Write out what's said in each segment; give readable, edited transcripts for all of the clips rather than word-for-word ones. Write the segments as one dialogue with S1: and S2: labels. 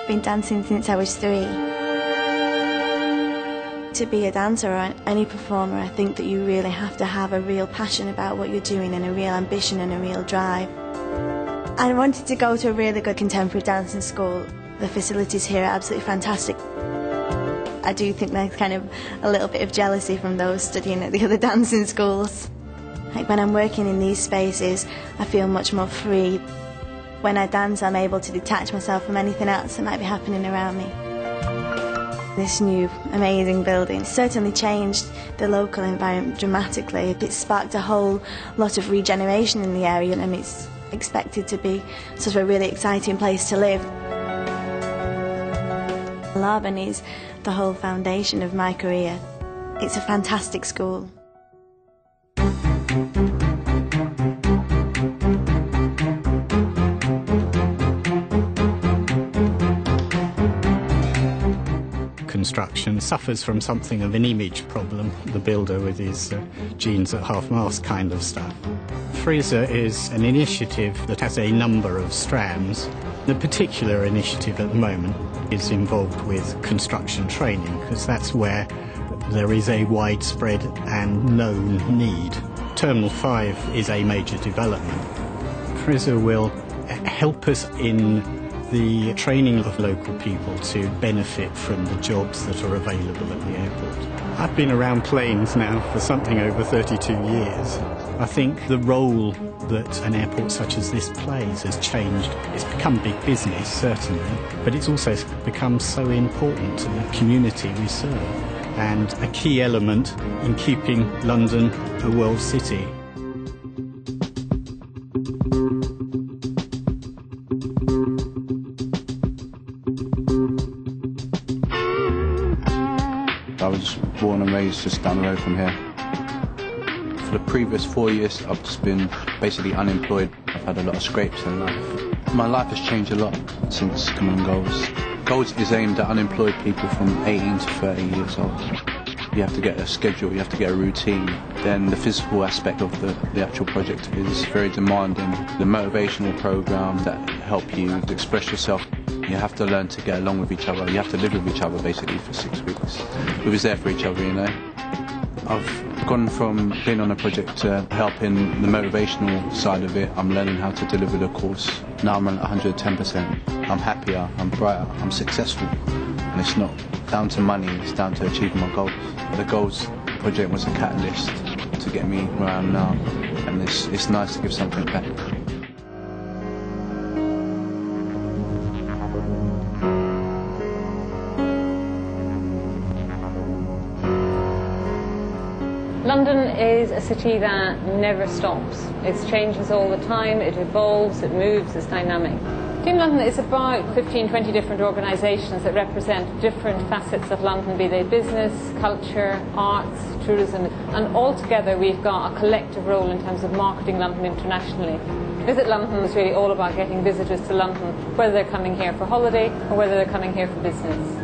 S1: Been dancing since I was 3. To be a dancer or any performer, I think that you really have to have a real passion about what you're doing and a real ambition and a real drive. I wanted to go to a really good contemporary dancing school. The facilities here are absolutely fantastic. I do think there's kind of a little bit of jealousy from those studying at the other dancing schools. Like when I'm working in these spaces, I feel much more free. When I dance, I'm able to detach myself from anything else that might be happening around me. This new, amazing building certainly changed the local environment dramatically. It sparked a whole lot of regeneration in the area, and it's expected to be sort of a really exciting place to live. Laban is the whole foundation of my career. It's a fantastic school.
S2: Construction suffers from something of an image problem, the builder with his jeans at half-mast kind of stuff. Frieze is an initiative that has a number of strands. The particular initiative at the moment is involved with construction training, because that's where there is a widespread and known need. Terminal 5 is a major development. Frieze will help us in the training of local people to benefit from the jobs that are available at the airport. I've been around planes now for something over 32 years. I think the role that an airport such as this plays has changed. It's become big business, certainly, but it's also become so important to the community we serve, and a key element in keeping London a world city.
S3: I was born and raised just down the road from here. For the previous 4 years, I've just been basically unemployed. I've had a lot of scrapes in life. My life has changed a lot since coming on Goals. Goals is aimed at unemployed people from 18 to 30 years old. You have to get a schedule, you have to get a routine. Then the physical aspect of the actual project is very demanding. The motivational program that help you express yourself. You have to learn to get along with each other. You have to live with each other basically for 6 weeks. We was there for each other, you know. I've gone from being on a project to helping the motivational side of it. I'm learning how to deliver the course. Now I'm at 110%. I'm happier, I'm brighter, I'm successful. And it's not down to money, it's down to achieving my goals. The Goals project was a catalyst to get me where I am now. And it's nice to give something back.
S4: London is a city that never stops. It changes all the time, it evolves, it moves, it's dynamic. Team London is about 15, 20 different organisations that represent different facets of London, be they business, culture, arts, tourism, and all together we've got a collective role in terms of marketing London internationally. Visit London is really all about getting visitors to London, whether they're coming here for holiday or whether they're coming here for business.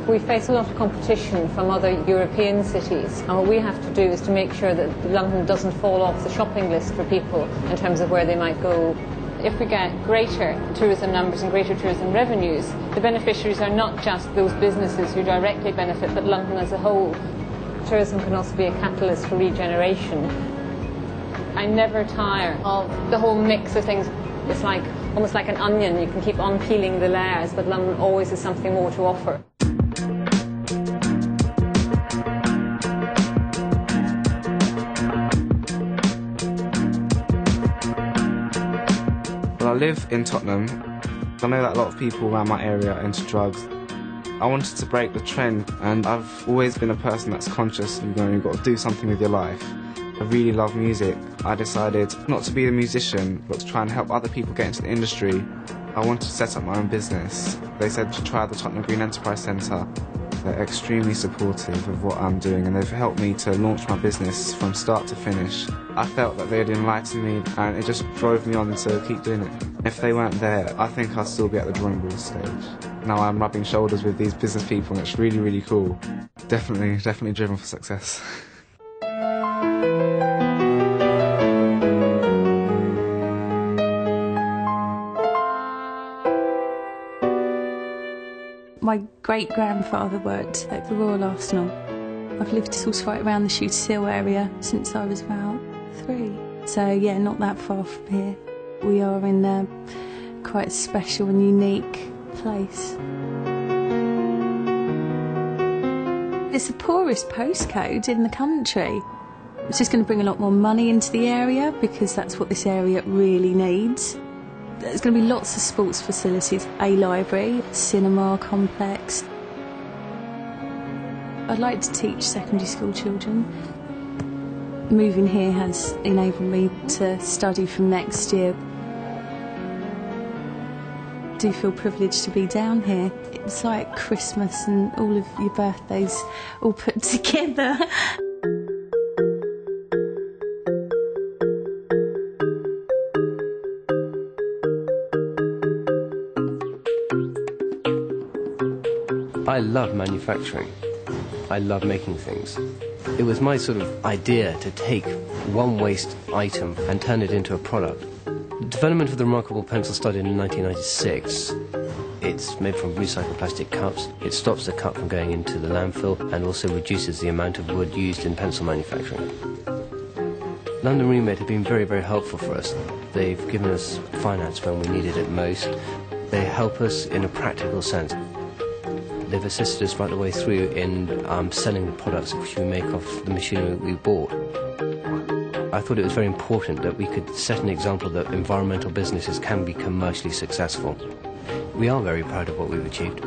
S4: We face a lot of competition from other European cities, and what we have to do is to make sure that London doesn't fall off the shopping list for people in terms of where they might go. If we get greater tourism numbers and greater tourism revenues, the beneficiaries are not just those businesses who directly benefit, but London as a whole. Tourism can also be a catalyst for regeneration. I never tire of the whole mix of things. It's like almost like an onion. You can keep on peeling the layers, but London always has something more to offer.
S5: I live in Tottenham. I know that a lot of people around my area are into drugs. I wanted to break the trend, and I've always been a person that's conscious, you've got to do something with your life. I really love music. I decided not to be a musician, but to try and help other people get into the industry. I wanted to set up my own business. They said to try the Tottenham Green Enterprise Centre. They're extremely supportive of what I'm doing, and they've helped me to launch my business from start to finish. I felt that they'd enlightened me, and it just drove me on to keep doing it. If they weren't there, I think I'd still be at the drawing board stage. Now I'm rubbing shoulders with these business people, and it's really, really cool. Definitely driven for success.
S6: My great-grandfather worked at the Royal Arsenal. I've lived sort of right around the Shooters Hill area since I was about 3. So yeah, not that far from here. We are in quite a special and unique place. It's the poorest postcode in the country. It's just going to bring a lot more money into the area because that's what this area really needs. There's going to be lots of sports facilities, a library, cinema complex. I'd like to teach secondary school children. Moving here has enabled me to study from next year. I do feel privileged to be down here. It's like Christmas and all of your birthdays all put together.
S7: I love manufacturing. I love making things. It was my sort of idea to take one waste item and turn it into a product. The development of the remarkable pencil started in 1996. It's made from recycled plastic cups. It stops the cup from going into the landfill and also reduces the amount of wood used in pencil manufacturing. London Remade have been very, very helpful for us. They've given us finance when we needed it most. They help us in a practical sense. They've assisted us right the way through in selling the products which we make off the machinery we bought. I thought it was very important that we could set an example that environmental businesses can be commercially successful. We are very proud of what we've achieved.